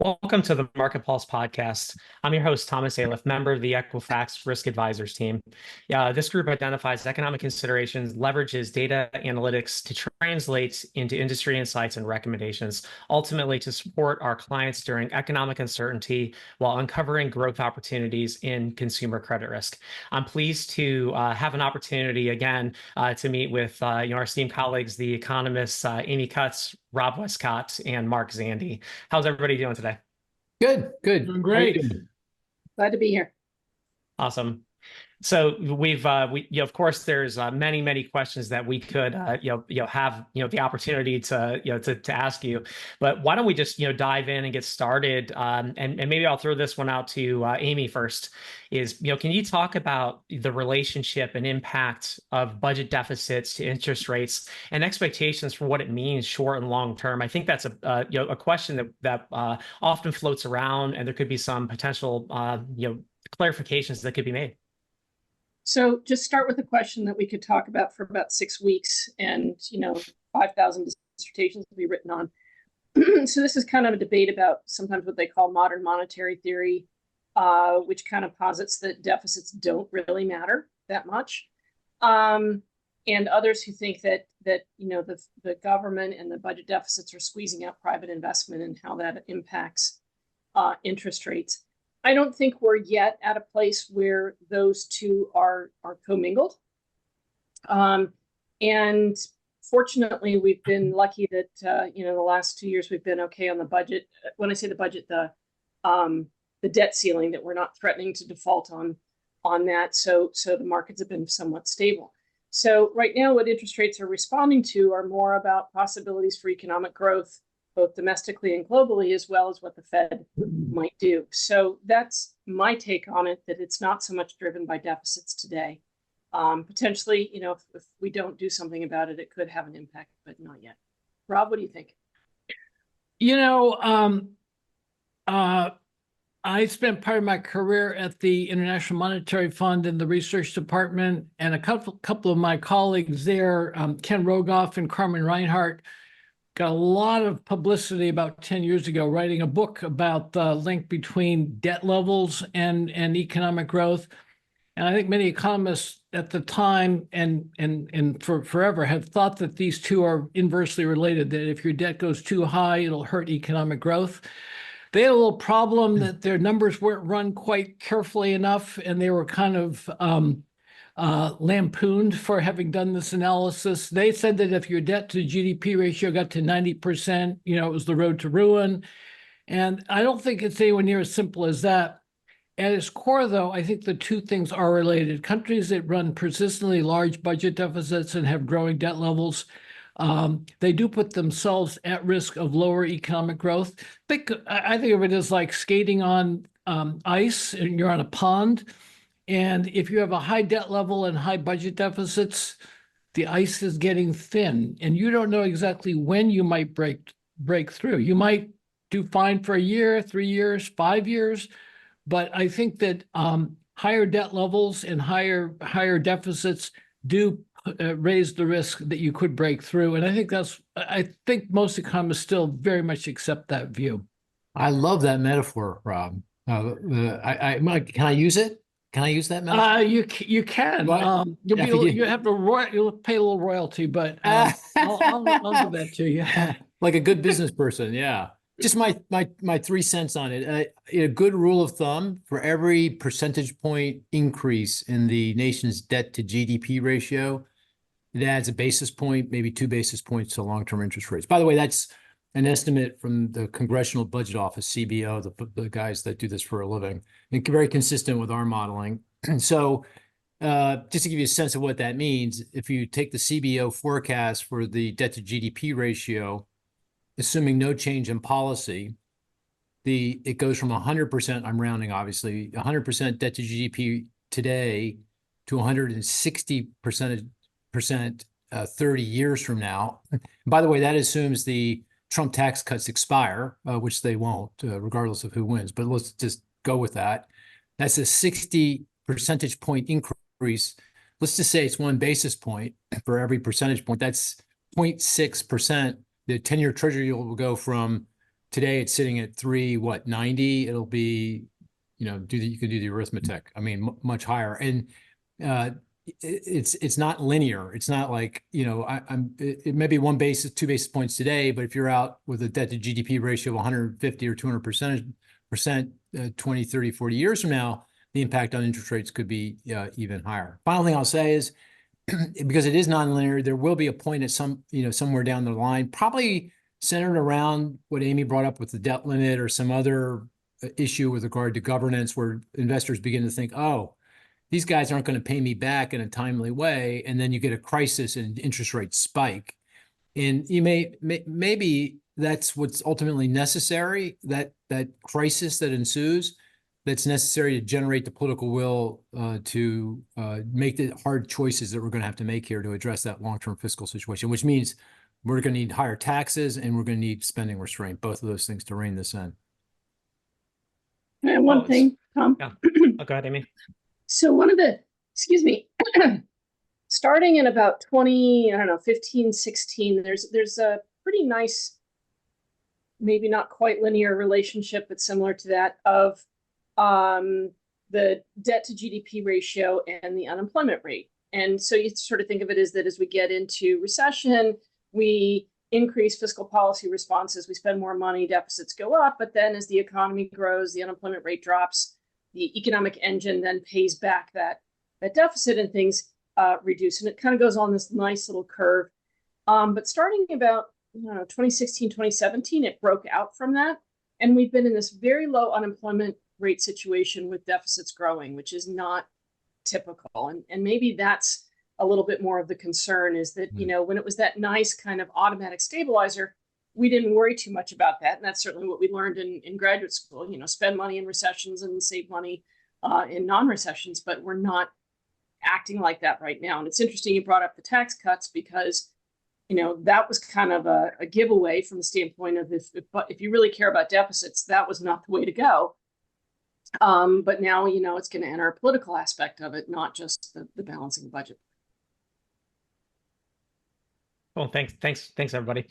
Welcome to the Market Pulse podcast. I'm your host, Thomas Aliff, member of the Equifax Risk Advisors team. This group identifies economic considerations, leverages data analytics to translate into industry insights and recommendations, ultimately to support our clients during economic uncertainty while uncovering growth opportunities in consumer credit risk. I'm pleased to have an opportunity again to meet with our esteemed colleagues, the economists Amy Cutts, Rob Westcott, and Mark Zandi. How's everybody doing today? Good, good. Doing How you great. doing? Glad to be here. Awesome. So of course, there's many questions that we could, have, the opportunity to, to ask you. But why don't we just, dive in and get started? And maybe I'll throw this one out to Amy first. Can you talk about the relationship and impact of budget deficits to interest rates and expectations for what it means short and long term? I think that's a question that often floats around, and there could be some potential, clarifications that could be made. So just start with a question that we could talk about for about 6 weeks and, 5,000 dissertations to be written on. So this is kind of a debate about sometimes what they call modern monetary theory, which kind of posits that deficits don't really matter that much. And others who think that the government and the budget deficits are squeezing out private investment and how that impacts interest rates. I don't think we're yet at a place where those two are commingled. And fortunately, we've been lucky that the last 2 years we've been okay on the budget. When I say the budget, the debt ceiling, that we're not threatening to default on that. So the markets have been somewhat stable. So right now, what interest rates are responding to are more about possibilities for economic growth, both domestically and globally, as well as what the Fed might do. So that's my take on it, that it's not so much driven by deficits today. Potentially, if we don't do something about it, it could have an impact, but not yet. Rob, what do you think? I spent part of my career at the International Monetary Fund in the research department, and a couple of my colleagues there, Ken Rogoff and Carmen Reinhart, got a lot of publicity about 10 years ago, writing a book about the link between debt levels and economic growth. And I think many economists at the time and for forever have thought that these two are inversely related, that if your debt goes too high, it'll hurt economic growth. They had a little problem that their numbers weren't run quite carefully enough, and they were kind of lampooned for having done this analysis. They said that if your debt to GDP ratio got to 90%, it was the road to ruin. And I don't think it's anywhere near as simple as that. At its core, though, I think the two things are related. Countries that run persistently large budget deficits and have growing debt levels, they do put themselves at risk of lower economic growth. I think of it as like skating on ice, and you're on a pond. And if you have a high debt level and high budget deficits, the ice is getting thin, and you don't know exactly when you might break through. You might do fine for a year, 3 years, 5 years, but I think that higher debt levels and higher deficits do raise the risk that you could break through. And I think most economists still very much accept that view. I love that metaphor, Rob. Can I use it? Can I use that metaphor? You can. You'll pay a little royalty, but I'll do that to you. Like a good business person, yeah. Just my 3 cents on it. A good rule of thumb: for every percentage point increase in the nation's debt to GDP ratio, it adds a basis point, maybe 2 basis points to long-term interest rates. By the way, that's an estimate from the Congressional Budget Office, CBO, the guys that do this for a living, and very consistent with our modeling. So just to give you a sense of what that means, if you take the CBO forecast for the debt to GDP ratio, assuming no change in policy, it goes from 100%, I'm rounding obviously, 100% debt to GDP today to 160% 30 years from now. By the way, that assumes the Trump tax cuts expire, which they won't, regardless of who wins. But let's just go with that. That's a 60 percentage point increase. Let's just say it's 1 basis point for every percentage point. That's 0.6%. The 10-year treasury yield will go from today it's sitting at 3.90. It'll be, you know, you can do the arithmetic. I mean, much higher. And it's not linear. It's not like, you know, it may be 2 basis points today, but if you're out with a debt to GDP ratio of 150 or 200%, 20, 30, 40 years from now, the impact on interest rates could be even higher. Final thing I'll say is, because it is nonlinear, there will be a point at somewhere down the line, probably centered around what Amy brought up with the debt limit or some other issue with regard to governance, where investors begin to think, oh, these guys aren't going to pay me back in a timely way. And then you get a crisis and interest rates spike. And you maybe that's what's ultimately necessary, that crisis that ensues, that's necessary to generate the political will to make the hard choices that we're going to have to make here to address that long-term fiscal situation, which means we're going to need higher taxes and we're going to need spending restraint, both of those things to rein this in. And one thing, Tom. Yeah. Oh, go ahead, Amy. So one of the, excuse me, starting in about 15, 16, there's a pretty nice, maybe not quite linear relationship, but similar to that of the debt to GDP ratio and the unemployment rate. And so you sort of think of it as that as we get into recession, we increase fiscal policy responses, we spend more money, deficits go up, but then as the economy grows, the unemployment rate drops, the economic engine then pays back that deficit and things reduce. And it kind of goes on this nice little curve. But starting about 2016, 2017, it broke out from that. And we've been in this very low unemployment rate situation with deficits growing, which is not typical. And maybe that's a little bit more of the concern, is that, when it was that nice kind of automatic stabilizer, we didn't worry too much about that. And that's certainly what we learned in graduate school, spend money in recessions and save money in non-recessions, but we're not acting like that right now. And it's interesting you brought up the tax cuts, because, that was kind of a giveaway from the standpoint of if you really care about deficits, that was not the way to go. But now, it's going to enter a political aspect of it, not just the balancing budget. Well, thanks, everybody.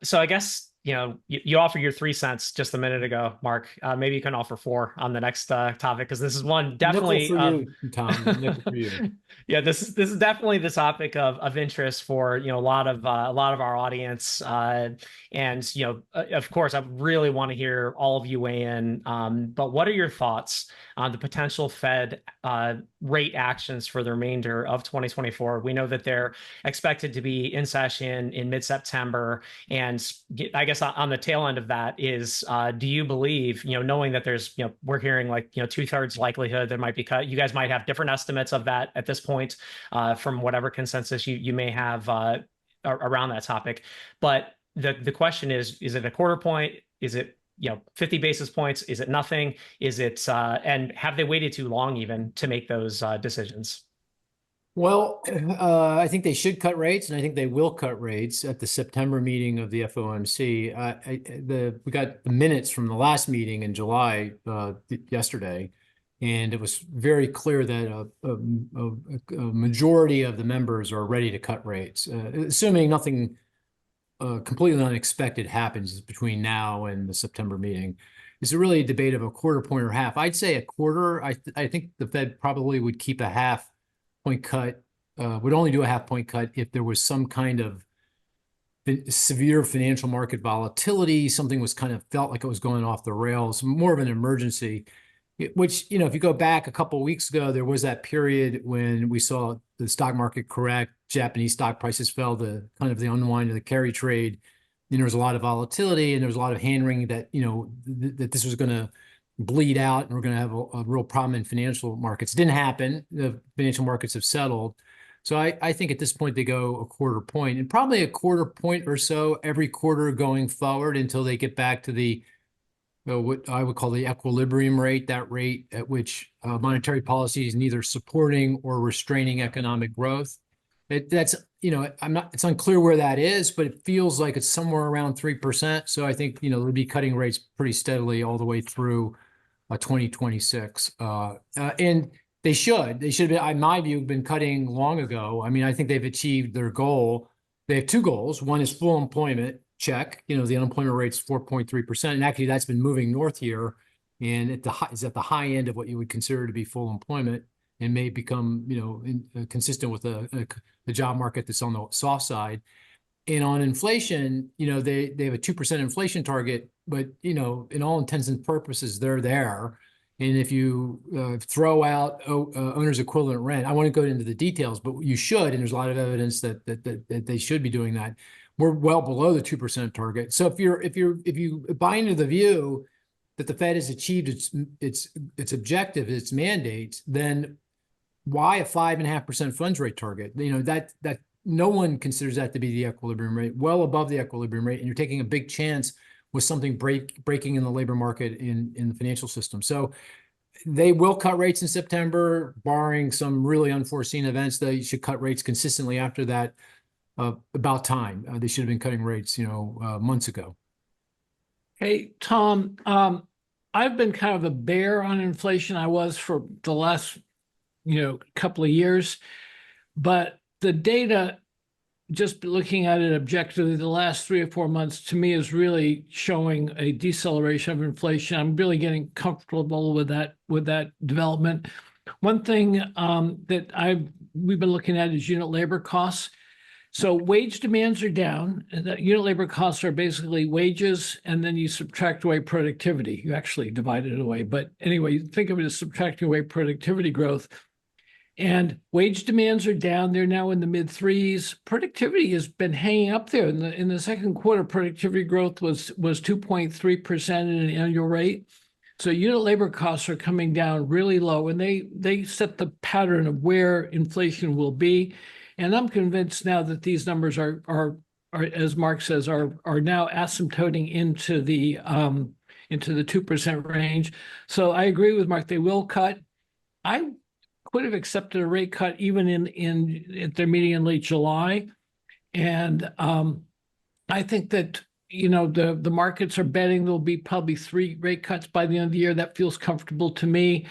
So I guess, you offered your 3 cents just a minute ago, Mark. Maybe you can offer 4 on the next topic, because this is one definitely. Nickel for you, Tom. Nickel for you. Yeah, this is definitely the topic of interest for a lot of our audience, and of course I really want to hear all of you weigh in. But what are your thoughts on the potential Fed rate actions for the remainder of 2024? We know that they're expected to be in session in mid-September, and I guess on the tail end of that is, do you believe, knowing that there's, we're hearing like 2/3 likelihood there might be cut. You guys might have different estimates of that at this point, from whatever consensus you may have around that topic. But the question is it a quarter point? Is it 50 basis points? Is it nothing? Is it and have they waited too long even to make those decisions? Well, I think they should cut rates, and I think they will cut rates at the September meeting of the FOMC. We got the minutes from the last meeting in July yesterday, and it was very clear that a majority of the members are ready to cut rates, assuming nothing completely unexpected happens between now and the September meeting. It's really a debate of a quarter point or half. I'd say a quarter. I think the Fed probably would keep a half point cut, would only do a half point cut if there was some kind of severe financial market volatility, something was kind of felt like it was going off the rails, more of an emergency, which, if you go back a couple of weeks ago, there was that period when we saw the stock market correct, Japanese stock prices fell, the kind of the unwind of the carry trade. There was a lot of volatility, and there was a lot of hand-wringing that, that this was going to bleed out and we're going to have a real problem in financial markets. It didn't happen. The financial markets have settled. So I think at this point they go a quarter point, and probably a quarter point or so every quarter going forward until they get back to the what I would call the equilibrium rate, that rate at which monetary policy is neither supporting or restraining economic growth. That's it's unclear where that is, but it feels like it's somewhere around 3%. So I think they'll be cutting rates pretty steadily all the way through 2026, and they should have been, in my view, been cutting long ago. I mean, I think they've achieved their goal. They have 2 goals. One is full employment, check. You know, the unemployment rate's 4.3%, and actually that's been moving north here, and is at the high end of what you would consider to be full employment, and may become, you know, consistent with the job market that's on the soft side. And on inflation, you know, they have a 2% inflation target, but, you know, in all intents and purposes, they're there. And if you throw out owner's equivalent rent, I want to go into the details, but you should, and there's a lot of evidence that they should be doing that. We're well below the 2% target. So if you buy into the view that the Fed has achieved its objective, its mandate, then why a 5.5% funds rate target? You know, that no one considers that to be the equilibrium rate, well above the equilibrium rate, and you're taking a big chance with something breaking in the labor market in the financial system. So they will cut rates in September, barring some really unforeseen events. They should cut rates consistently after that. About time. They should have been cutting rates, you know, months ago. Hey, Tom, I've been kind of a bear on inflation. I was for the last, you know, couple of years, but the data, just looking at it objectively, the last 3 or 4 months to me is really showing a deceleration of inflation. I'm really getting comfortable with that development. One thing that we've been looking at is unit labor costs. So wage demands are down, and the unit labor costs are basically wages, and then you subtract away productivity. You actually divide it away. But anyway, you think of it as subtracting away productivity growth. And wage demands are down. They're now in the mid threes. Productivity has been hanging up there. In the second quarter, productivity growth was 2.3% at an annual rate. So unit labor costs are coming down really low, and they set the pattern of where inflation will be. And I'm convinced now that these numbers are as Mark says, are now asymptoting into the 2% range. So I agree with Mark. They will cut. I could have accepted a rate cut even at their meeting in late July, and I think that, you know, the markets are betting there'll be probably 3 rate cuts by the end of the year. That feels comfortable to me.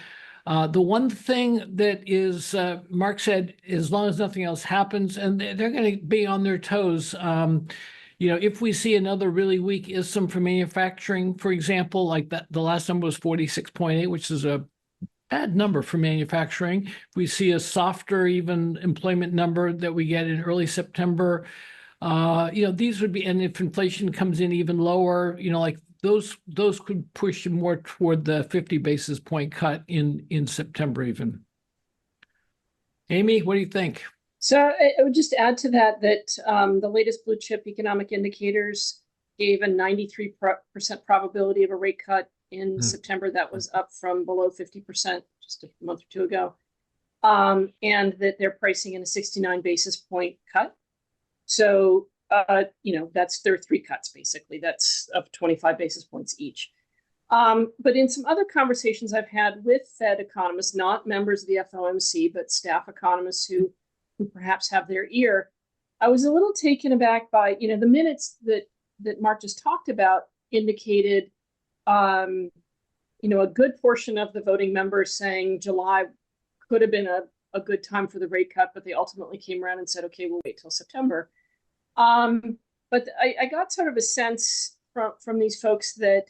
The one thing that is, Mark said, as long as nothing else happens, and they're going to be on their toes. You know, if we see another really weak ISM for manufacturing, for example, like that, the last number was 46.8, which is a bad number for manufacturing. If we see a softer even employment number that we get in early September, you know, these would be, and if inflation comes in even lower, you know, like those could push more toward the 50 basis point cut in September even. Amy, what do you think? So I would just add to that the latest blue chip economic indicators gave a 93% probability of a rate cut in September. That was up from below 50% just a month or two ago. And that they're pricing in a 69 basis point cut. So, you know, that's their 3 cuts, basically. That's of 25 basis points each. But in some other conversations I've had with Fed economists, not members of the FOMC, but staff economists who perhaps have their ear, I was a little taken aback by, you know, the minutes that Mark just talked about indicated, you know, a good portion of the voting members saying July could have been a good time for the rate cut, but they ultimately came around and said, okay, we'll wait till September. But I got sort of a sense from these folks that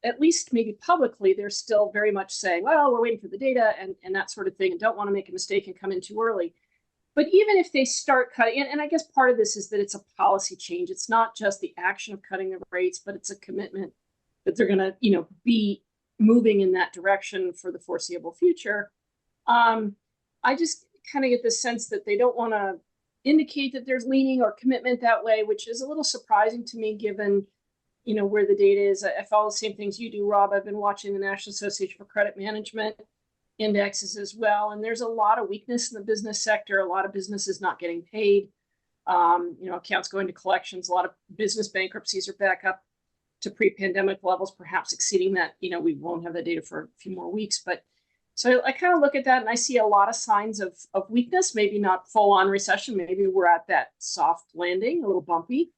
at least maybe publicly, they're still very much saying, well, we're waiting for the data and that sort of thing, and don't want to make a mistake and come in too early. But even if they start cutting, and I guess part of this is that it's a policy change. It's not just the action of cutting the rates, but it's a commitment that they're going to, you know, be moving in that direction for the foreseeable future. I just kind of get the sense that they don't want to indicate that there's leaning or commitment that way, which is a little surprising to me, given, you know, where the data is. I follow the same things you do, Rob. I've been watching the National Association for Credit Management indexes as well, and there's a lot of weakness in the business sector. A lot of businesses not getting paid. You know, accounts going to collections. A lot of business bankruptcies are back up to pre-pandemic levels, perhaps exceeding that. You know, we won't have the data for a few more weeks, but so I kind of look at that and I see a lot of signs of weakness, maybe not full on recession. Maybe we're at that soft landing, a little bumpy.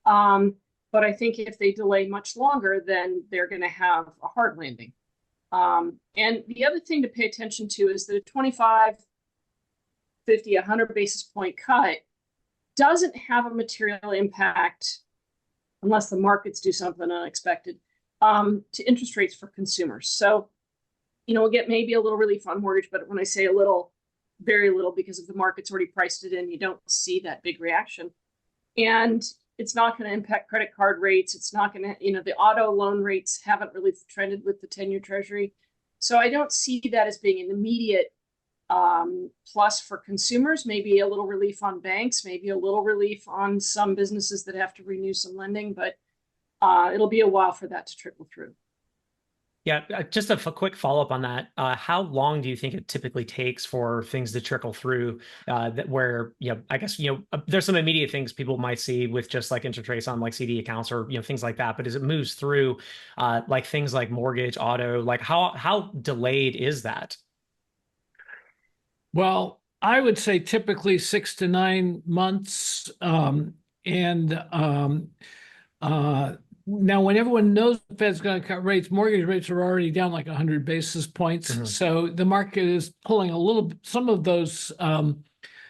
But I think if they delay much longer, then they're going to have a hard landing. And the other thing to pay attention to is that a 25, 50, 100 basis point cut doesn't have a material impact unless the markets do something unexpected, to interest rates for consumers. So, we'll get maybe a little relief on mortgage, but when I say a little, very little, because if the market's already priced it in, you don't see that big reaction. And it's not going to impact credit card rates. It's not going to, the auto loan rates haven't really trended with the 10-year treasury. So I don't see that as being an immediate plus for consumers. Maybe a little relief on banks, maybe a little relief on some businesses that have to renew some lending, but it'll be a while for that to trickle through. Yeah, just a quick follow-up on that. How long do you think it typically takes for things to trickle through that where, I guess, there's some immediate things people might see with just like interest rates on like CD accounts or, things like that. But as it moves through like things like mortgage, auto, like how delayed is that? Well, I would say typically 6 to 9 months. Now, when everyone knows the Fed's going to cut rates, mortgage rates are already down like 100 basis points. Mm-hmm. So the market is pulling some of those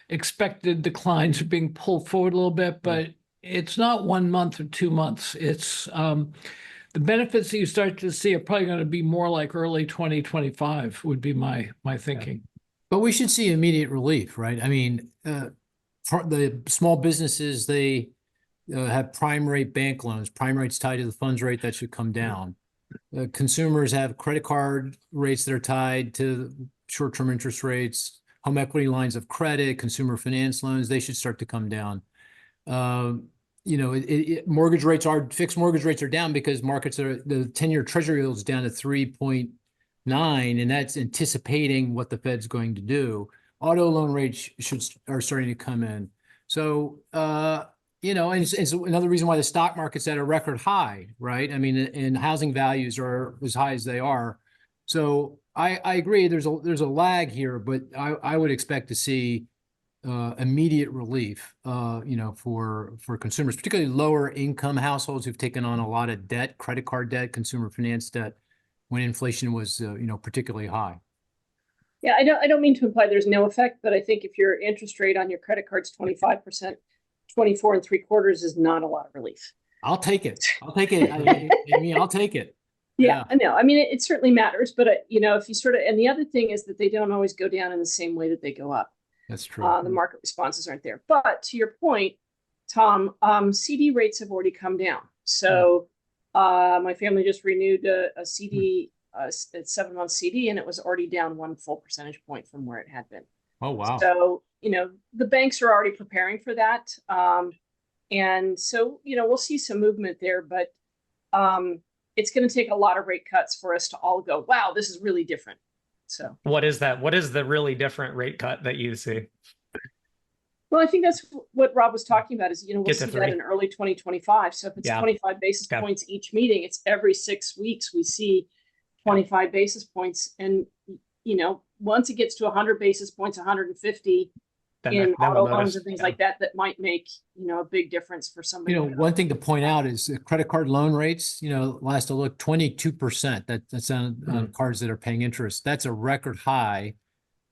expected declines are being pulled forward a little bit, but it's not 1 month or 2 months. It's the benefits that you start to see are probably going to be more like early 2025 would be my thinking. But we should see immediate relief, right? I mean, the small businesses, they have prime rate bank loans. Prime rates tied to the funds rate, that should come down. Consumers have credit card rates that are tied to short-term interest rates, home equity lines of credit, consumer finance loans, they should start to come down. Mortgage rates fixed mortgage rates are down because the 10-year treasury yield is down to 3.9, and that's anticipating what the Fed's going to do. Auto loan rates are starting to come in. So, and it's another reason why the stock market's at a record high, right? I mean, and housing values are as high as they are. So I agree. There's a lag here, but I would expect to see immediate relief, for consumers, particularly lower income households who've taken on a lot of debt, credit card debt, consumer finance debt, when inflation was, particularly high. Yeah, I don't mean to imply there's no effect, but I think if your interest rate on your credit card's 25%, 24 3/4 is not a lot of relief. I'll take it. I'll take it. I'll take it. Yeah, I know. I mean, it certainly matters, but if you and the other thing is that they don't always go down in the same way that they go up. That's true. The market responses aren't there. But to your point, Tom, CD rates have already come down. So my family just renewed a CD, a 7-month CD, and it was already down 1 full percentage point from where it had been. Oh, wow. So, the banks are already preparing for that. And so, we'll see some movement there, but it's going to take a lot of rate cuts for us to all go, wow, this is really different. So what is that? What is the really different rate cut that you see? Well, I think that's what Rob was talking about is, we'll see that in early 2025. So if it's 25 basis points each meeting, it's every 6 weeks we see 25 basis points. And, once it gets to 100 basis points, 150 in auto loans and things like that, that might make, a big difference for somebody. One thing to point out is credit card loan rates, last I looked, 22%. That's on cards that are paying interest. That's a record high.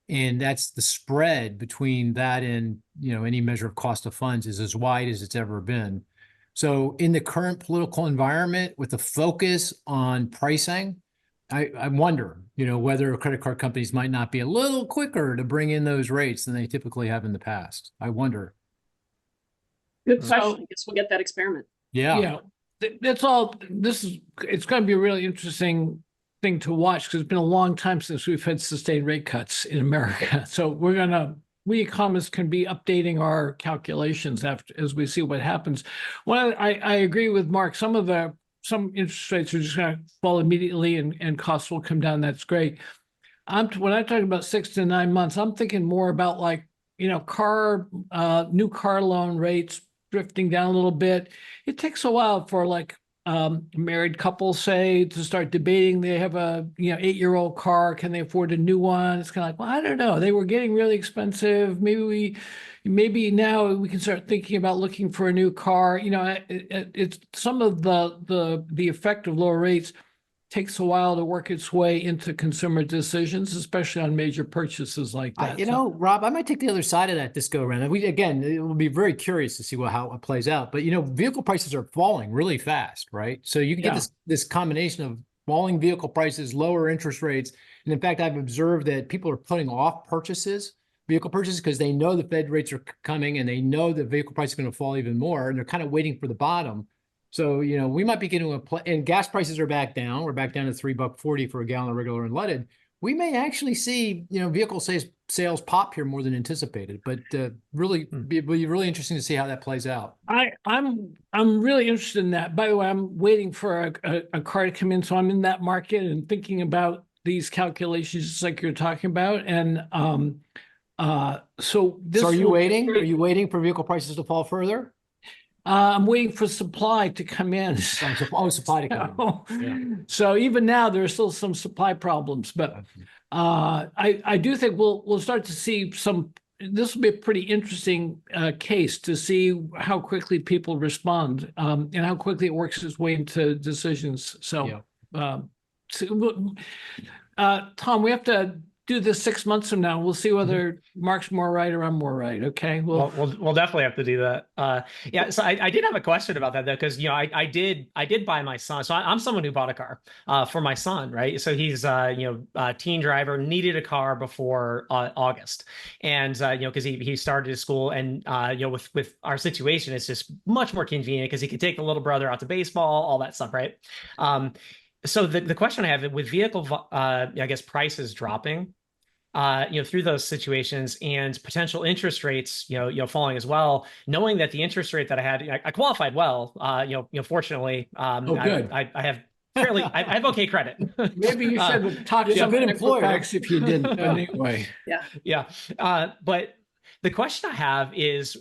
And that's the spread between that and, any measure of cost of funds is as wide as it's ever been. So in the current political environment with the focus on pricing, I wonder, whether credit card companies might not be a little quicker to bring in those rates than they typically have in the past. I wonder. Good question. I guess we'll get that experiment. Yeah. That's all. It's going to be a really interesting thing to watch because it's been a long time since we've had sustained rate cuts in America. So we economists can be updating our calculations as we see what happens. I agree with Mark. Some interest rates are just going to fall immediately and costs will come down. That's great. When I talk about 6 to 9 months, I'm thinking more about like, new car loan rates drifting down a little bit. It takes a while for like married couples, say, to start debating. They have a 8-year-old car. Can they afford a new one? It's kind of like, well, I don't know. They were getting really expensive. Maybe now we can start thinking about looking for a new car. It's some of the effect of lower rates takes a while to work its way into consumer decisions, especially on major purchases like that. You know, Rob, I might take the other side of that this go around. Again, it will be very curious to see how it plays out. But, vehicle prices are falling really fast, right? So you can get this combination of falling vehicle prices, lower interest rates. And in fact, I've observed that people are putting off vehicle purchases, because they know the Fed rates are coming and they know the vehicle price is going to fall even more. And they're kind of waiting for the bottom. So, we might be getting and gas prices are back down. We're back down to $3.40 for a gallon of regular unleaded. We may actually see, vehicle sales pop here more than anticipated, but really be really interesting to see how that plays out. I'm really interested in that. By the way, I'm waiting for a car to come in, so I'm in that market and thinking about these calculations just like you're talking about. And so are you waiting? Are you waiting for vehicle prices to fall further? I'm waiting for supply to come in. Supply to come in. Yeah. So even now, there are still some supply problems, but I do think we'll start to see some. This will be a pretty interesting case to see how quickly people respond and how quickly it works its way into decisions. So, Tom, we have to do this 6 months from now. We'll see whether Mark's more right or I'm more right. Okay. We'll definitely have to do that. Yeah. So I did have a question about that though, because I did buy my son. So I'm someone who bought a car for my son, right? So he's a teen driver, needed a car before August, and because he started his school, and with our situation, it's just much more convenient because he could take the little brother out to baseball, all that stuff, right? So the question I have with vehicle, I guess, prices dropping, through those situations and potential interest rates, falling as well, knowing that the interest rate that I had, I qualified well, fortunately, good. I have fairly, I have okay credit. Maybe you should have talked to good employer if you didn't. But anyway. Yeah. But the question I have is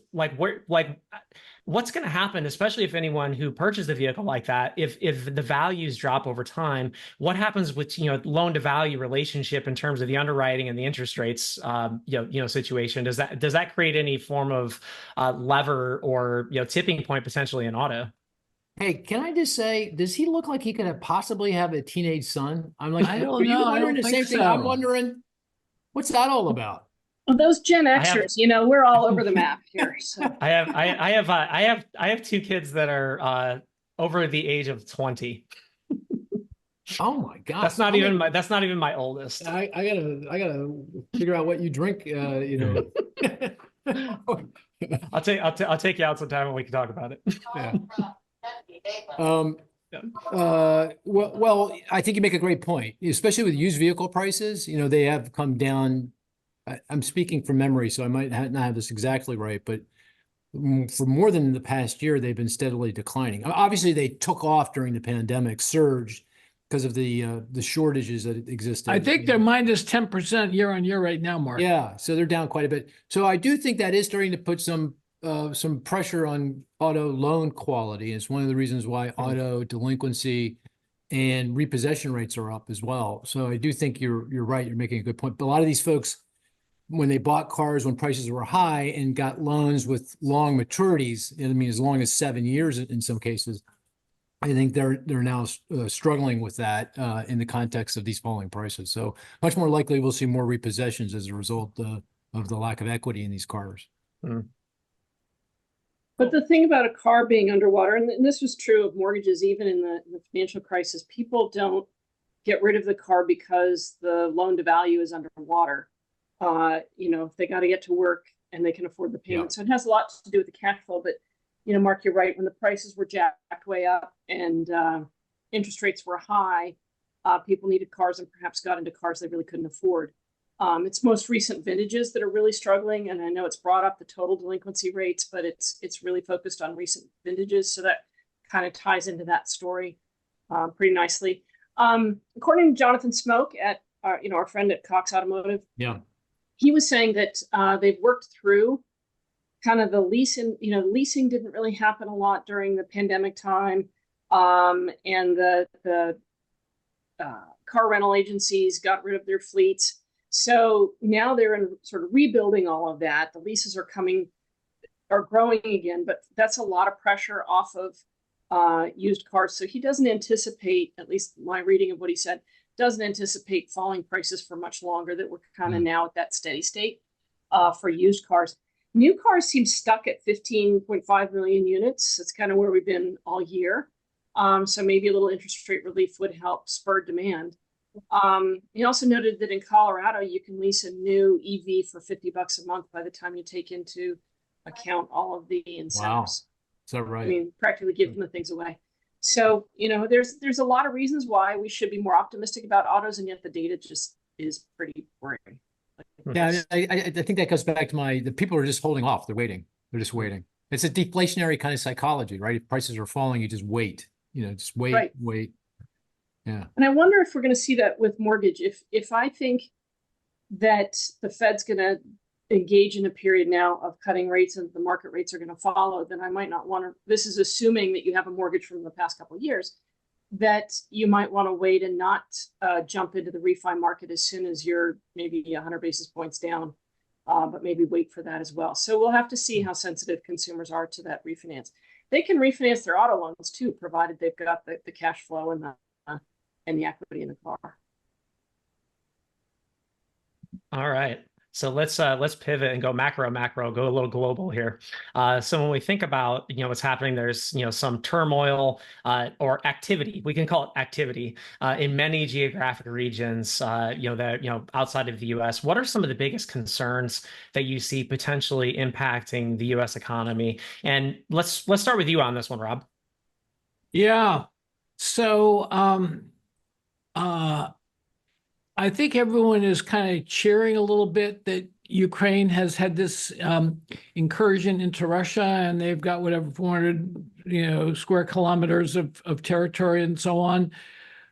what's going to happen, especially if anyone who purchased a vehicle like that, if the values drop over time, what happens with loan to value relationship in terms of the underwriting and the interest rates situation? Does that create any form of lever or tipping point potentially in auto? Hey, can I just say, does he look like he could possibly have a teenage son? I'm like, I don't know. wondering the same thing? I'm wondering, what's that all about? Well, those Gen Xers, we're all over the map here. So. I have two kids that are over the age of 20. Oh my God. That's not even my oldest. I gotta figure out what you drink, I'll take you out sometime and we can talk about it. Yeah. Well, I think you make a great point, especially with used vehicle prices. They have come down. I'm speaking from memory, so I might not have this exactly right, but for more than the past year, they've been steadily declining. Obviously, they took off during the pandemic, surged because of the shortages that existed. I think they're minus 10% year on year right now, Mark. Yeah, so they're down quite a bit. So I do think that is starting to put some pressure on auto loan quality. It's one of the reasons why auto delinquency and repossession rates are up as well. So I do think you're right. You're making a good point. But a lot of these folks, when they bought cars when prices were high and got loans with long maturities, as long as 7 years in some cases, I think they're now struggling with that in the context of these falling prices. So much more likely we'll see more repossessions as a result of the lack of equity in these cars. Mm. But the thing about a car being underwater, and this was true of mortgages even in the financial crisis, people don't get rid of the car because the loan to value is underwater. If they got to get to work and they can afford the payment. So it has a lot to do with the cash flow. But, Mark, you're right. When the prices were jacked way up and interest rates were high, people needed cars and perhaps got into cars they really couldn't afford. It's most recent vintages that are really struggling. And I know it's brought up the total delinquency rates, but it's really focused on recent vintages. So that kind of ties into that story pretty nicely. According to Jonathan Smoke at our friend at Cox Automotive, he was saying that they've worked through kind of the leasing. Leasing didn't really happen a lot during the pandemic time, and the car rental agencies got rid of their fleets. So now they're in sort of rebuilding all of that. The leases are growing again, but that's a lot of pressure off of used cars. So he doesn't anticipate, at least my reading of what he said, doesn't anticipate falling prices for much longer, that we're kind of now at that steady state for used cars. New cars seem stuck at 15.5 million units. That's kind of where we've been all year. So maybe a little interest rate relief would help spur demand. He also noted that in Colorado, you can lease a new EV for $50 a month by the time you take into account all of the incentives. Wow. Is that right? I mean, practically giving the things away. So, there's a lot of reasons why we should be more optimistic about autos, and yet the data just is pretty boring. Yeah, I think that goes back to the people are just holding off. They're waiting. They're just waiting. It's a deflationary kind of psychology, right? If prices are falling, you just wait. Just wait, Right. wait. Yeah. And I wonder if we're going to see that with mortgage. If I think that the Fed's going to engage in a period now of cutting rates and the market rates are going to follow, then I might not want to. This is assuming that you have a mortgage from the past couple of years, that you might want to wait and not jump into the refi market as soon as you're maybe 100 basis points down, but maybe wait for that as well. So we'll have to see how sensitive consumers are to that refinance. They can refinance their auto loans too, provided they've got the cash flow and the equity in the car. All right. So let's pivot and go macro, go a little global here. So when we think about what's happening, there's some turmoil or activity. We can call it activity in many geographic regions. That outside of the U.S. What are some of the biggest concerns that you see potentially impacting the U.S. economy? And let's start with you on this one, Rob. Yeah. So I think everyone is kind of cheering a little bit that Ukraine has had this incursion into Russia, and they've got whatever 400 square kilometers of territory and so on.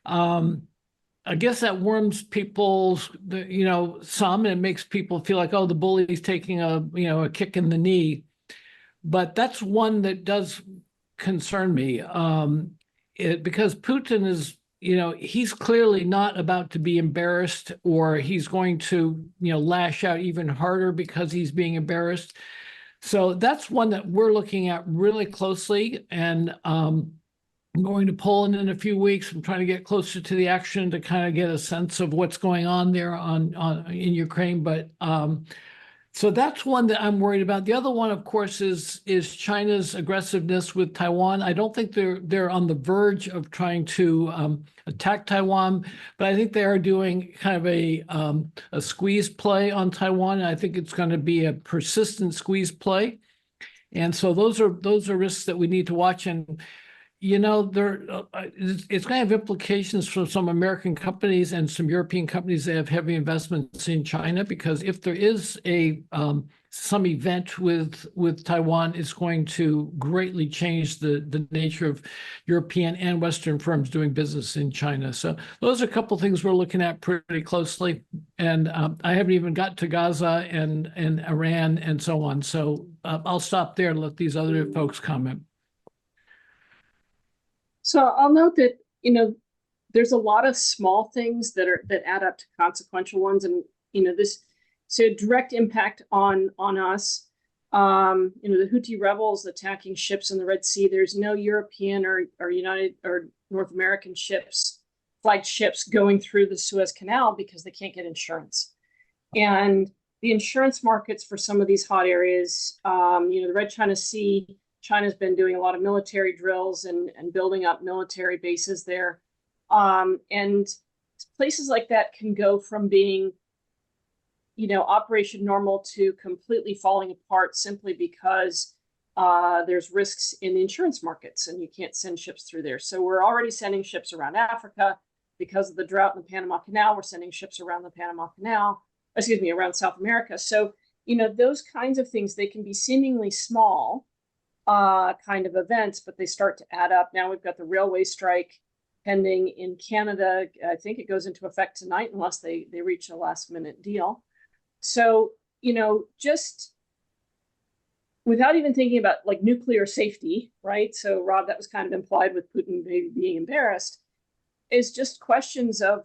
I guess that warms people's some, and it makes people feel like, oh, the bully's taking a kick in the knee. But that's one that does concern me because Putin is. He's clearly not about to be embarrassed, or he's going to, lash out even harder because he's being embarrassed. So that's one that we're looking at really closely. And I'm going to Poland in a few weeks. I'm trying to get closer to the action to kind of get a sense of what's going on there in Ukraine. But so that's one that I'm worried about. The other one, of course, is China's aggressiveness with Taiwan. I don't think they're on the verge of trying to attack Taiwan, but I think they are doing kind of a squeeze play on Taiwan. And I think it's going to be a persistent squeeze play. And so those are risks that we need to watch. And it's going to have implications for some American companies and some European companies that have heavy investments in China, because if there is some event with Taiwan, it's going to greatly change the nature of European and Western firms doing business in China. So those are a couple of things we're looking at pretty closely. And I haven't even got to Gaza and Iran and so on. So I'll stop there and let these other folks comment. So I'll note that, there's a lot of small things that add up to consequential ones. And, so direct impact on us, the Houthi rebels attacking ships in the Red Sea. There's no European or United or North American flagged ships going through the Suez Canal because they can't get insurance. And the insurance markets for some of these hot areas, the Red China Sea, China's been doing a lot of military drills and building up military bases there. And places like that can go from being, operation normal to completely falling apart simply because there's risks in the insurance markets and you can't send ships through there. So we're already sending ships around Africa because of the drought in the Panama Canal. We're sending ships around the Panama Canal, around South America. So, those kinds of things, they can be seemingly small kind of events, but they start to add up. Now we've got the railway strike pending in Canada. I think it goes into effect tonight unless they reach a last minute deal. So, just without even thinking about like nuclear safety, right? So Rob, that was kind of implied with Putin maybe being embarrassed, is just questions of,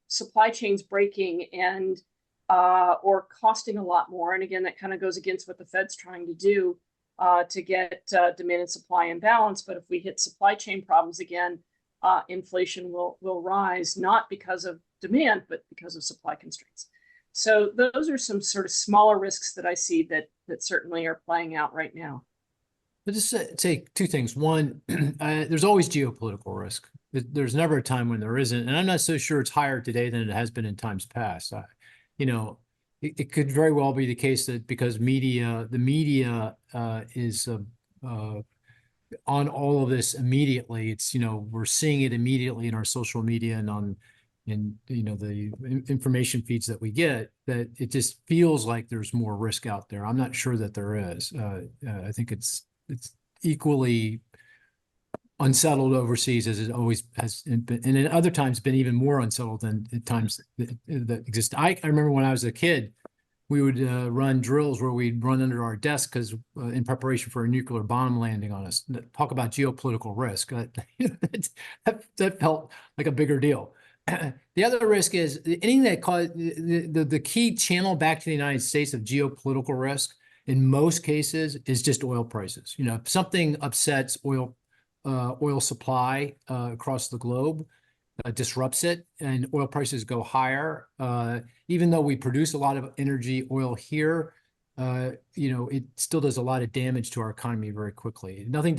supply chains breaking and or costing a lot more. And again, that kind of goes against what the Fed's trying to do. to get demand and supply in balance. But if we hit supply chain problems again, inflation will rise, not because of demand, but because of supply constraints. So those are some sort of smaller risks that I see that certainly are playing out right now. But just say two things. One, there's always geopolitical risk. There's never a time when there isn't, and I'm not so sure it's higher today than it has been in times past. You know, it could very well be the case that because the media is on all of this immediately. It's, we're seeing it immediately in our social media and the information feeds that we get, that it just feels like there's more risk out there. I'm not sure that there is. I think it's equally unsettled overseas as it always has been, and in other times been even more unsettled than at times that exist. I remember when I was a kid, we would run drills where we'd run under our desk because in preparation for a nuclear bomb landing on us. Talk about geopolitical risk. That felt like a bigger deal. The other risk is anything that caused the key channel back to the United States of geopolitical risk in most cases is just oil prices. If something upsets oil supply across the globe, disrupts it, and oil prices go higher. Even though we produce a lot of energy oil here, it still does a lot of damage to our economy very quickly. Nothing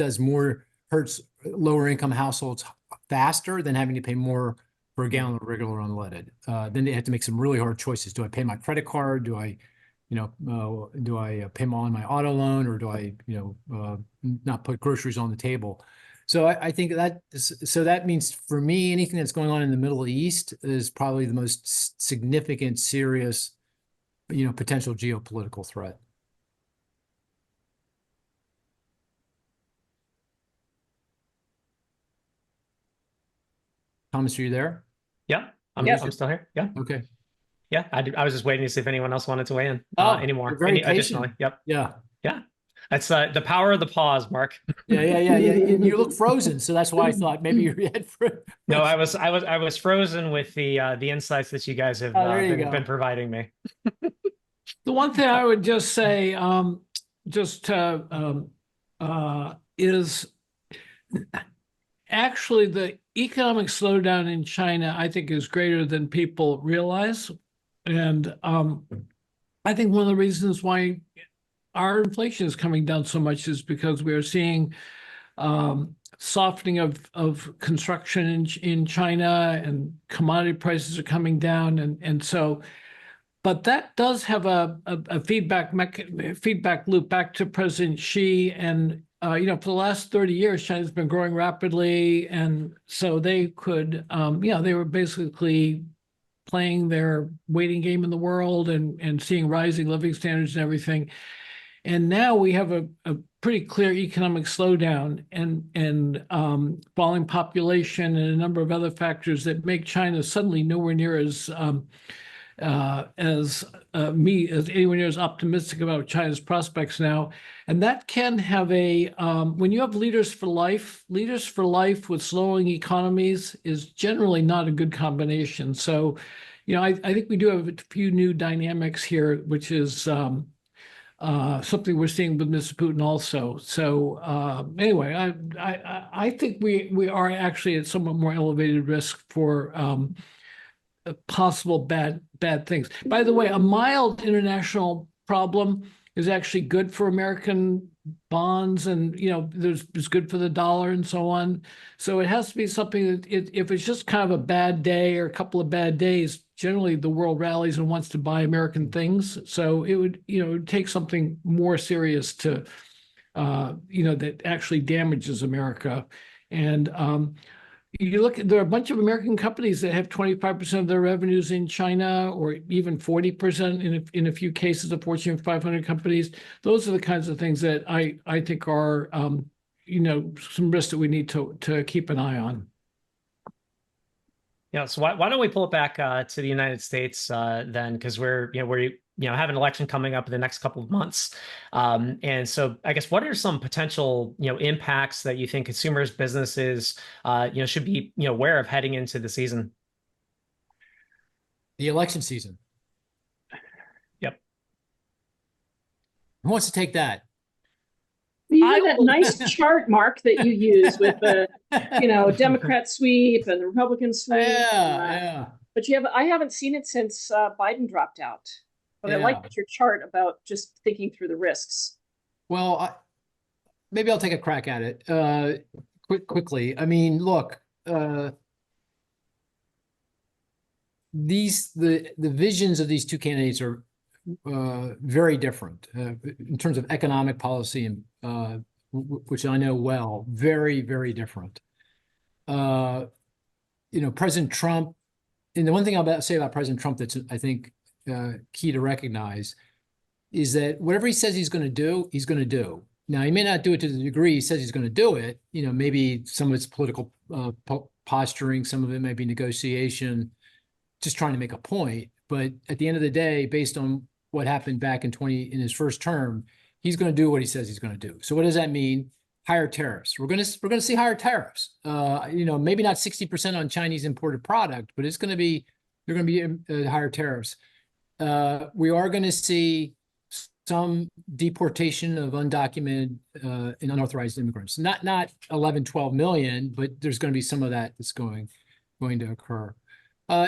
hurts lower income households faster than having to pay more for a gallon of regular unleaded. Then they have to make some really hard choices. Do I pay my credit card? Do I pay on my auto loan, or do I, not put groceries on the table? So I think that means for me, anything that's going on in the Middle East is probably the most significant, serious, potential geopolitical threat. Thomas, are you there? Yeah, Yes. I'm still here. Yeah. Okay. Yeah, I was just waiting to see if anyone else wanted to weigh in anymore. You're very Additionally. patient. Yep. Yeah. Yeah. That's the power of the pause, Mark. Yeah. You look frozen, so that's why I thought maybe your head. No, I was frozen with the insights that you guys have been providing me. The one thing I would just say, is actually the economic slowdown in China, I think, is greater than people realize. And I think one of the reasons why our inflation is coming down so much is because we are seeing softening of construction in China, and commodity prices are coming down. And so, but that does have a feedback loop back to President Xi. And, for the last 30 years, China's been growing rapidly. And so they could, they were basically playing their waiting game in the world and seeing rising living standards and everything. And now we have a pretty clear economic slowdown and falling population and a number of other factors that make China suddenly nowhere near as anywhere near as optimistic about China's prospects now. And that can have when you have leaders for life with slowing economies is generally not a good combination. So, I think we do have a few new dynamics here, which is something we're seeing with Mr. Putin also. So anyway, I think we are actually at somewhat more elevated risk for possible bad things. By the way, a mild international problem is actually good for American bonds, and it's good for the dollar and so on. So it has to be something that if it's just kind of a bad day or a couple of bad days, generally the world rallies and wants to buy American things. So it would take something more serious to that actually damages America. And there are a bunch of American companies that have 25% of their revenues in China, or even 40% in a few cases of Fortune 500 companies. Those are the kinds of things that I think are, some risks that we need to keep an eye on. Yeah. So why don't we pull it back to the United States then? Because we're have an election coming up in the next couple of months, and so I guess what are some potential impacts that you think consumers, businesses should be aware of heading into the season? The election season. Yep. Who wants to take that? You I have that will- nice chart, Mark, that you use with the, Democrat sweep and the Republican sweep. Yeah, But I haven't seen it since Biden dropped out. But I yeah. like your chart about just thinking through the risks. Well, maybe I'll take a crack at it quickly. I mean, look, the visions of these two candidates are very different in terms of economic policy and which I know well, very, very different. President Trump, and the one thing I'll say about President Trump that's I think key to recognize is that whatever he says he's going to do, he's going to do. Now, he may not do it to the degree he says he's going to do it. Maybe some of it's political posturing, some of it may be negotiation, just trying to make a point. But at the end of the day, based on what happened back in his first term, he's going to do what he says he's going to do. So what does that mean? Higher tariffs. We're going to see higher tariffs. Maybe not 60% on Chinese imported product, but they're going to be higher tariffs. We are going to see some deportation of undocumented and unauthorized immigrants. Not 11, 12 million, but there's going to be some of that that's going to occur.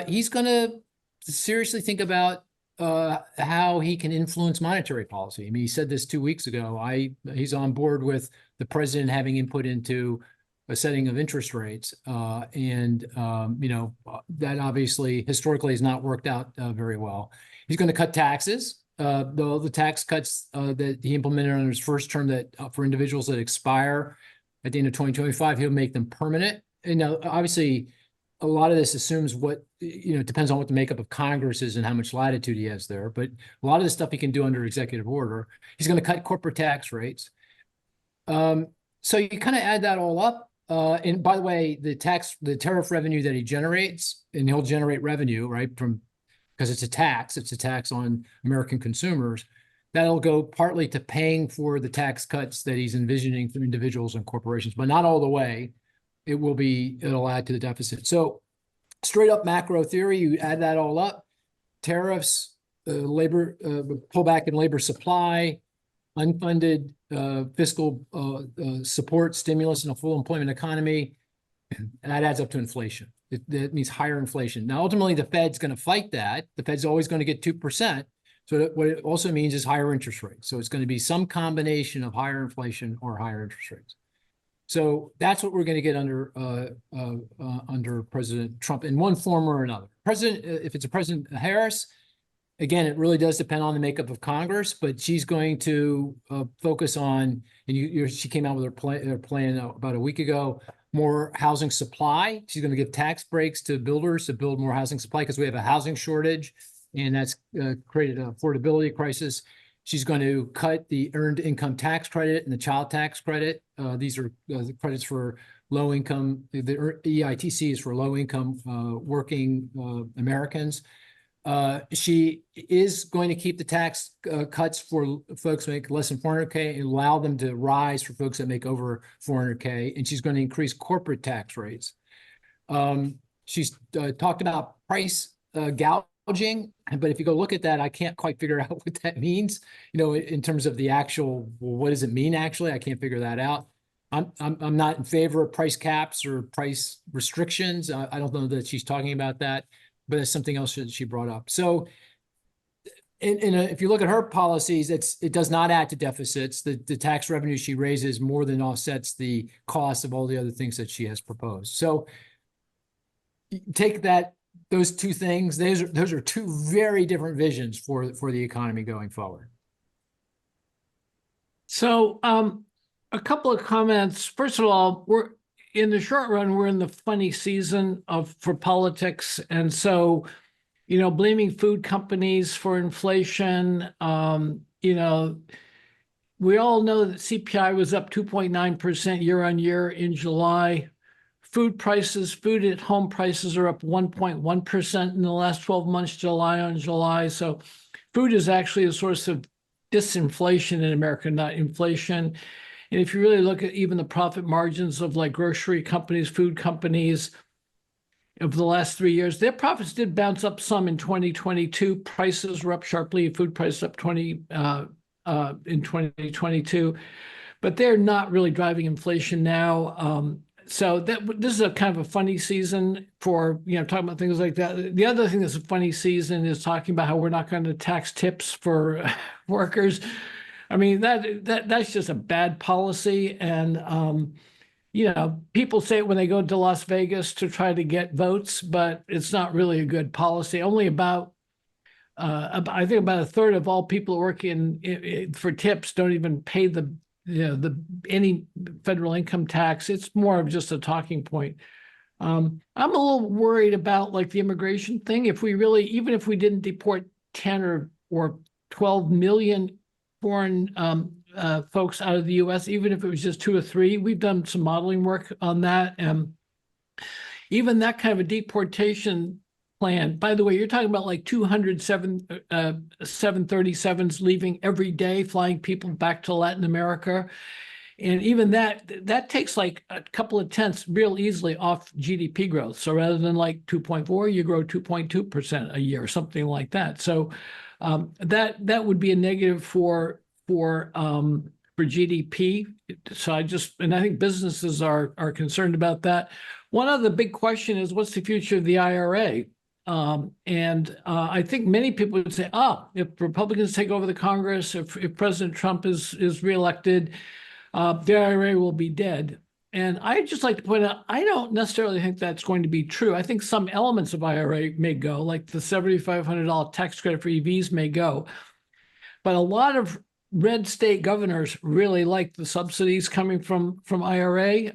He's going to seriously think about how he can influence monetary policy. I mean, he said this 2 weeks ago. He's on board with the president having input into a setting of interest rates, and that obviously historically has not worked out very well. He's going to cut taxes. The tax cuts that he implemented under his first term that for individuals that expire at the end of 2025, he'll make them permanent. And now, obviously, a lot of this assumes it depends on what the makeup of Congress is and how much latitude he has there. But a lot of the stuff he can do under executive order. He's going to cut corporate tax rates. So you kind of add that all up. And by the way, the tariff revenue that he generates, and he'll generate revenue, right, because it's a tax on American consumers, that'll go partly to paying for the tax cuts that he's envisioning for individuals and corporations, but not all the way. It'll add to the deficit. So straight up macro theory, you add that all up, tariffs, labor, pullback in labor supply, unfunded fiscal support, stimulus in a full employment economy, and that adds up to inflation. That means higher inflation. Now, ultimately, the Fed's going to fight that. The Fed's always going to get 2%. So what it also means is higher interest rates. So it's going to be some combination of higher inflation or higher interest rates. So that's what we're going to get under President Trump in one form or another. If it's a President Harris, again, it really does depend on the makeup of Congress, but she's going to focus on, and she came out with her plan about a week ago, more housing supply. She's going to give tax breaks to builders to build more housing supply because we have a housing shortage, and that's created an affordability crisis. She's going to cut the earned income tax credit and the child tax credit. These are the credits for low income. The EITC is for low income working Americans. She is going to keep the tax cuts for folks who make less than 400K and allow them to rise for folks that make over 400K. And she's going to increase corporate tax rates. She's talked about price gouging, but if you go look at that, I can't quite figure out what that means. In terms of the actual, well, what does it mean actually? I can't figure that out. I'm not in favor of price caps or price restrictions. I don't know that she's talking about that, but it's something else that she brought up. So, if you look at her policies, it does not add to deficits. The tax revenue she raises more than offsets the cost of all the other things that she has proposed. So, take those two things. Those are two very different visions for the economy going forward. So, a couple of comments. First of all, we're in the short run, we're in the funny season for politics. And so, blaming food companies for inflation, we all know that CPI was up 2.9% year on year in July. Food at home prices are up 1.1% in the last 12 months, July on July. So food is actually a source of disinflation in America, not inflation. And if you really look at even the profit margins of like grocery companies, food companies, over the last 3 years, their profits did bounce up some in 2022. Prices were up sharply. Food prices up 20 in 2022. but they're not really driving inflation now. So this is a kind of a funny season for, talking about things like that. The other thing that's a funny season is talking about how we're not going to tax tips for workers. I mean, that's just a bad policy. And, people say it when they go to Las Vegas to try to get votes, but it's not really a good policy. Only I think about a third of all people working for tips don't even pay any federal income tax. It's more of just a talking point. I'm a little worried about like the immigration thing. Even if we didn't deport 10 or 12 million foreign folks out of the U.S., even if it was just 2 or 3, we've done some modeling work on that. And even that kind of a deportation plan, by the way, you're talking about like 737s leaving every day, flying people back to Latin America. And even that takes like a couple of tenths real easily off GDP growth. So rather than like 2.4, you grow 2.2% a year, something like that. So that would be a negative for GDP. So I think businesses are concerned about that. One other big question is, what's the future of the IRA? I think many people would say, if Republicans take over the Congress, if President Trump is reelected, the IRA will be dead. And I'd just like to point out, I don't necessarily think that's going to be true. I think some elements of IRA may go, like the $7,500 tax credit for EVs may go. But a lot of red state governors really like the subsidies coming from IRA.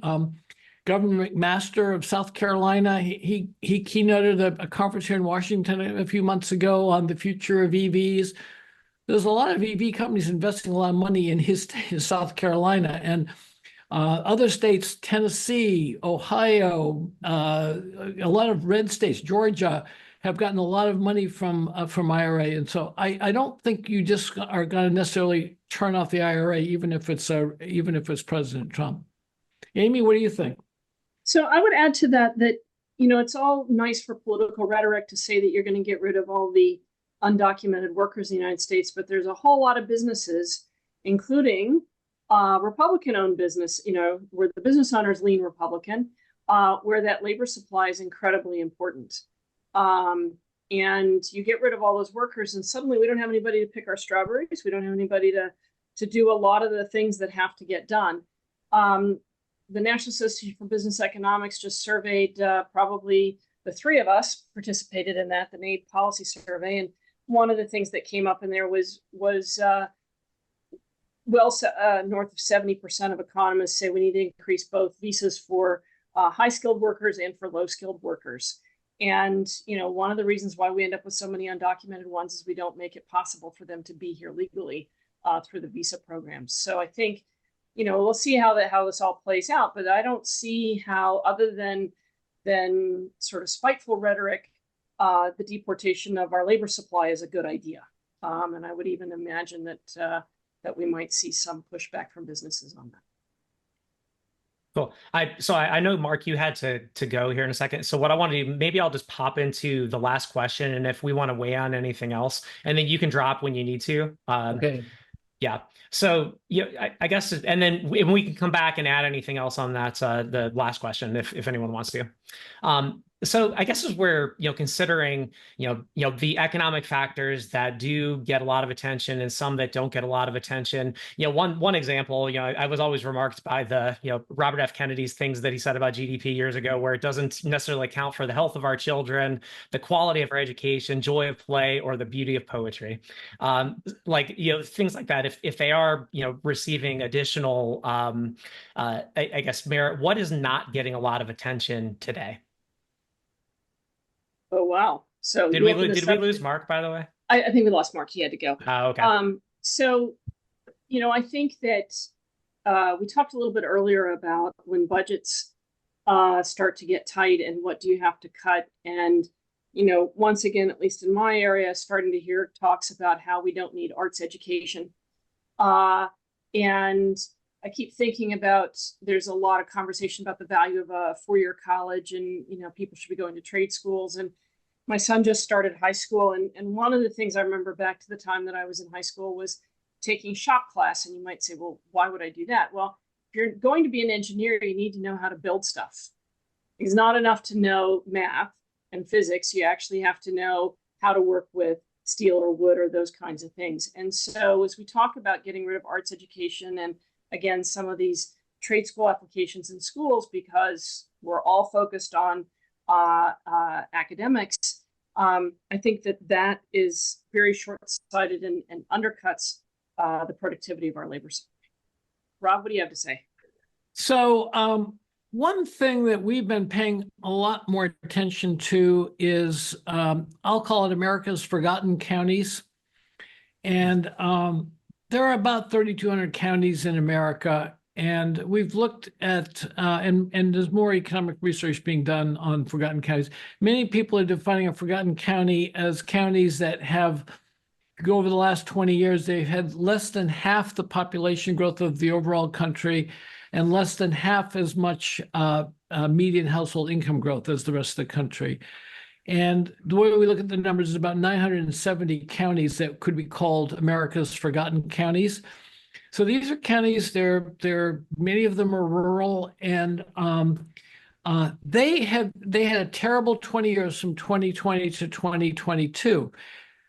Governor McMaster of South Carolina, he keynoted a conference here in Washington a few months ago on the future of EVs. There's a lot of EV companies investing a lot of money in his state of South Carolina, and other states, Tennessee, Ohio, a lot of red states, Georgia, have gotten a lot of money from IRA. And so I don't think you just are going to necessarily turn off the IRA, even if it's President Trump. Amy, what do you think? So I would add to that, it's all nice for political rhetoric to say that you're going to get rid of all the undocumented workers in the United States, but there's a whole lot of businesses, including Republican-owned business, where the business owners lean Republican, where that labor supply is incredibly important. And you get rid of all those workers, and suddenly we don't have anybody to pick our strawberries. We don't have anybody to do a lot of the things that have to get done. The National Association for Business Economics just surveyed, probably the 3 of us participated in that, the NAID policy survey. And one of the things that came up in there was north of 70% of economists say we need to increase both visas for high-skilled workers and for low-skilled workers. And, one of the reasons why we end up with so many undocumented ones is we don't make it possible for them to be here legally through the visa programs. So I think, we'll see how this all plays out, but I don't see how, other than sort of spiteful rhetoric, the deportation of our labor supply is a good idea. And I would even imagine that we might see some pushback from businesses on that. Cool. I know, Mark, you had to go here in a second. So what I want to do, maybe I'll just pop into the last question, and if we want to weigh on anything else, and then you can drop when you need to. Okay. Yeah. So I guess, and then we can come back and add anything else on that, the last question, if anyone wants to. So I guess is where, considering, the economic factors that do get a lot of attention and some that don't get a lot of attention. One example, I was always remarked by the, Robert F. Kennedy's things that he said about GDP years ago, where it doesn't necessarily account for the health of our children, the quality of our education, joy of play, or the beauty of poetry. Things like that. If they are, receiving additional, I guess, merit, what is not getting a lot of attention today? Oh, wow. So did we lose Mark, by the way? I think we lost Mark. He had to go. Oh, okay. So, I think that we talked a little bit earlier about when budgets start to get tight and what do you have to cut. And, once again, at least in my area, starting to hear talks about how we don't need arts education. And I keep thinking about, there's a lot of conversation about the value of a 4-year college, and, people should be going to trade schools. And my son just started high school. And one of the things I remember back to the time that I was in high school was taking shop class. And you might say, well, why would I do that? Well, if you're going to be an engineer, you need to know how to build stuff. It's not enough to know math and physics. You actually have to know how to work with steel or wood or those kinds of things. And so as we talk about getting rid of arts education and again, some of these trade school applications in schools, because we're all focused on academics, I think that is very short-sighted and undercuts the productivity of our labor supply. Rob, what do you have to say? So one thing that we've been paying a lot more attention to is I'll call it America's Forgotten Counties. And there are about 3,200 counties in America. And we've looked at, and there's more economic research being done on forgotten counties. Many people are defining a forgotten county as counties that have, go over the last 20 years, they've had less than half the population growth of the overall country and less than half as much median household income growth as the rest of the country. And the way we look at the numbers is about 970 counties that could be called America's Forgotten Counties. So these are counties, many of them are rural, and they had a terrible 20 years from 2020 to 2022.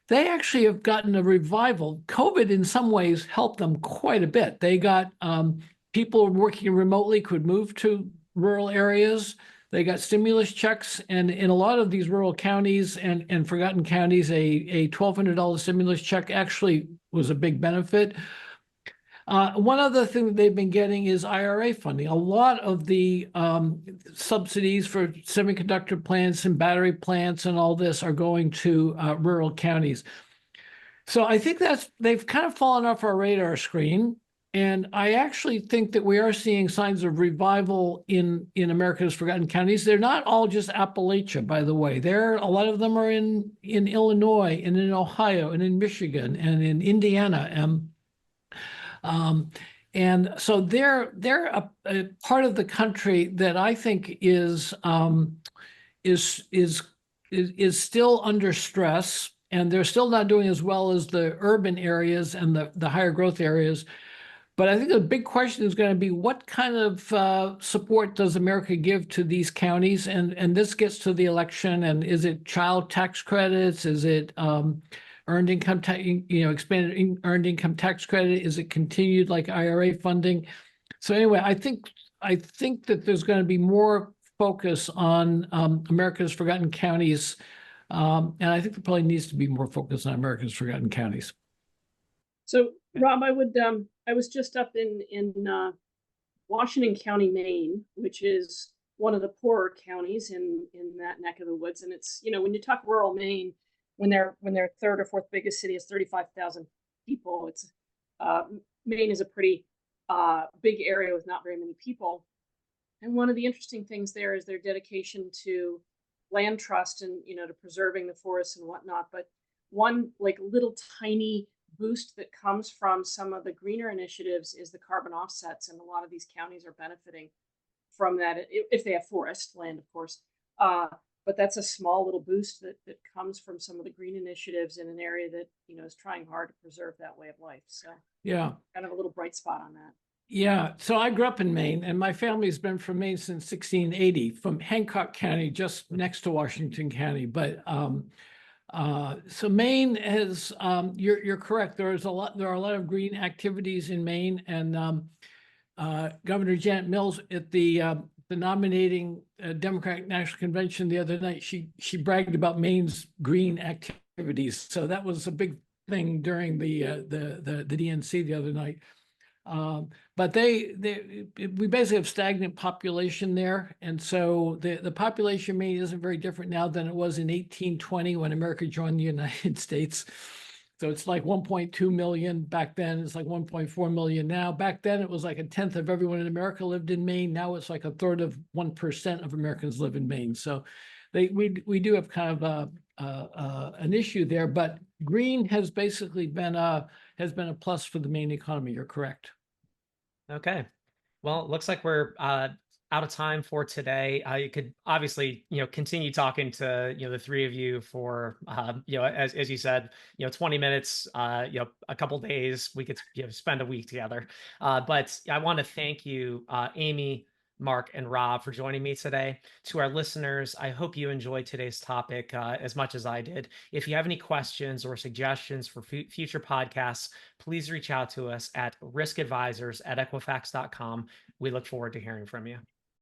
They actually have gotten a revival. COVID in some ways helped them quite a bit. They got people working remotely could move to rural areas. They got stimulus checks, and in a lot of these rural counties and forgotten counties, a $1,200 stimulus check actually was a big benefit. One other thing that they've been getting is IRA funding. A lot of the subsidies for semiconductor plants and battery plants and all this are going to rural counties. So I think they've kind of fallen off our radar screen. And I actually think that we are seeing signs of revival in America's Forgotten Counties. They're not all just Appalachia, by the way. A lot of them are in Illinois and in Ohio and in Michigan and in Indiana. And so they're a part of the country that I think is still under stress, and they're still not doing as well as the urban areas and the higher growth areas. But I think the big question is going to be what kind of support does America give to these counties? And this gets to the election. And is it child tax credits? Is it earned income tax, expanded earned income tax credit? Is it continued like IRA funding? So anyway, I think that there's going to be more focus on America's Forgotten Counties. And I think there probably needs to be more focus on America's Forgotten Counties. So Rob, I was just up in Washington County, Maine, which is one of the poorer counties in that neck of the woods. And it's, when you talk rural Maine, when their third or fourth biggest city is 35,000 people, it's Maine is a pretty big area with not very many people. And one of the interesting things there is their dedication to land trust and to preserving the forests and whatnot. But one like little tiny boost that comes from some of the greener initiatives is the carbon offsets, and a lot of these counties are benefiting from that if they have forest land, of course. But that's a small little boost that comes from some of the green initiatives in an area that is trying hard to preserve that way of life. So yeah, kind of a little bright spot on that. Yeah, so I grew up in Maine, and my family's been from Maine since 1680, from Hancock County, just next to Washington County. But so Maine has, you're correct. There are a lot of green activities in Maine, and Governor Janet Mills at the nominating Democratic National Convention the other night, she bragged about Maine's green activities. So that was a big thing during the DNC the other night. But we basically have stagnant population there. And so the population in Maine isn't very different now than it was in 1820 when America joined the United States. So it's like 1.2 million back then. It's like 1.4 million now. Back then, it was like a tenth of everyone in America lived in Maine. Now it's like a third of 1% of Americans live in Maine. So we do have kind of an issue there. But green has basically been a plus for the Maine economy. You're correct. Okay. Well, it looks like we're out out of time for today. You could obviously, continue talking to, the three of you for, as you said, 20 minutes, a couple days. We could, spend a week together. But I want to thank you, Amy, Mark, and Rob, for joining me today. To our listeners, I hope you enjoyed today's topic as much as I did. If you have any questions or suggestions for future podcasts, please reach out to us at riskadvisors@equifax.com. We look forward to hearing from you.